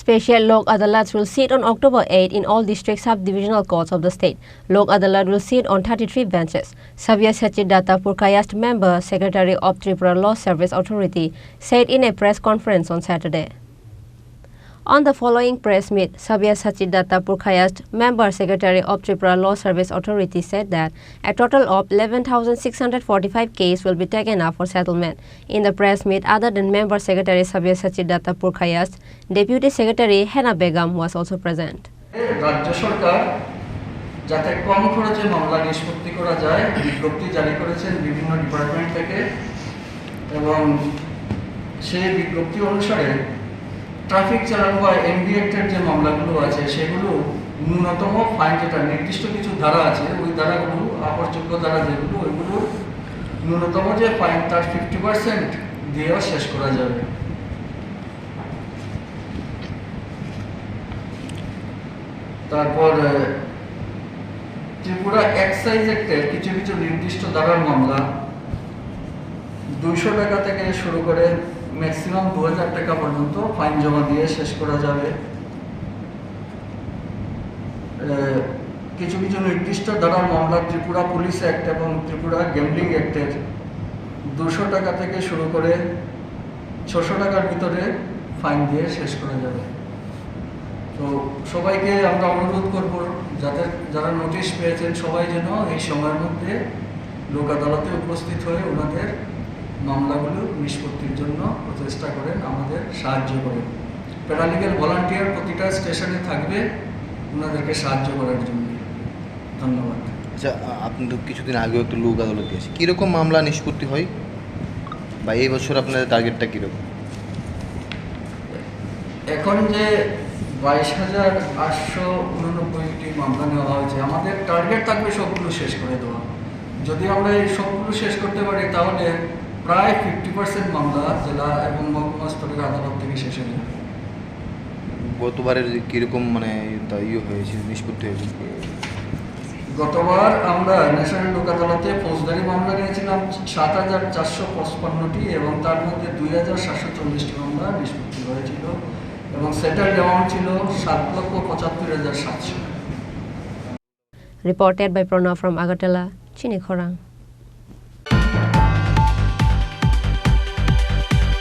Special Lok Adalats will sit on October 8 in all district-sub-divisional courts of the state. Lok Adalat will sit on 33 benches. Sabia Sachiddata Purkayast, member, Secretary of Tripura Law Service Authority, said in a press conference on Saturday. On the following press meet, Sabia Sachiddata Purkayast, member, Secretary of Tripura Law Service Authority, said that a total of 11,645 cases will be taken up for settlement. In the press meet, other than member Secretary Sabia Sachiddata Purkayast, Deputy Secretary Hena Begum was also present. রাজ্য সরকার যাতে কম খরচে মামলা নিষ্পত্তি করা যায় বিজ্ঞপ্তি জারি করেছেন বিভিন্ন ডিপার্টমেন্ট থেকে এবং সেই বিজ্ঞপ্তি অনুসারে ট্রাফিক চালান বা এমবি অ্যাক্টের যে মামলাগুলো আছে সেগুলো ন্যূনতম ফাইন যেটা নির্দিষ্ট কিছু ধারা আছে ওই ধারাগুলো আপরযোগ্য ধারা যেগুলো ওইগুলো ন্যূনতম যে ফাইন তার 50% দিয়েও শেষ করা যাবে। তারপর ত্রিপুরা এক্সাইজ অ্যাক্টের কিছু কিছু নির্দিষ্ট ধারার মামলা 200 টাকা থেকে শুরু করে ম্যাক্সিমাম 2000 টাকা পর্যন্ত ফাইন জমা দিয়ে শেষ করা যাবে। কিছু কিছু নির্দিষ্ট ধারার মামলা ত্রিপুরা পুলিশ অ্যাক্ট এবং ত্রিপুরা গ্যাম্বলিং অ্যাক্টের 200 টাকা থেকে শুরু করে 600 টাকার ভিতরে ফাইন দিয়ে শেষ করা যাবে। তো সবাইকে আমরা অনুরোধ করব যারা নোটিশ পেয়েছেন সবাই যেন এই সময়ের মধ্যে লোক আদালতে উপস্থিত হয়ে ওনাদের মামলাগুলো নিষ্পত্তির জন্য প্রচেষ্টা করেন, আমাদের সাহায্য করেন। প্যারালিগ্যাল ভলান্টিয়ার প্রতিটা স্টেশনে থাকবে ওনাদেরকে সাহায্য করার জন্য। ধন্যবাদ। আচ্ছা, আপনি তো কিছুদিন আগেও একটু লোক আদালতে গেছে, কীরকম মামলা নিষ্পত্তি হয় বা এই বছর আপনাদের টার্গেটটা কীরকম? এখন যে 22,889টি মামলা নেওয়া হয়েছে, আমাদের টার্গেট থাকবে সবগুলো শেষ করে দেওয়া। যদি আমরা এই সবগুলো শেষ করতে পারি তাহলে প্রায় 50% মামলা জেলা এবং মহকুমা স্তরের আদালত থেকে শেষ হয়ে যাবে। গতবারের কীরকম হয়েছে নিষ্পত্তি হয়েছে? গতবার আমরা ন্যাশনাল লোক আদালতে ফৌজদারি মামলা নিয়েছিলাম 7,455টি এবং তার মধ্যে 2,740টি মামলা নিষ্পত্তি হয়েছিল এবং সেটেলড অ্যামাউন্ট ছিল 7,75,700। Reported by Pranav from Agartala, Chini Khorang.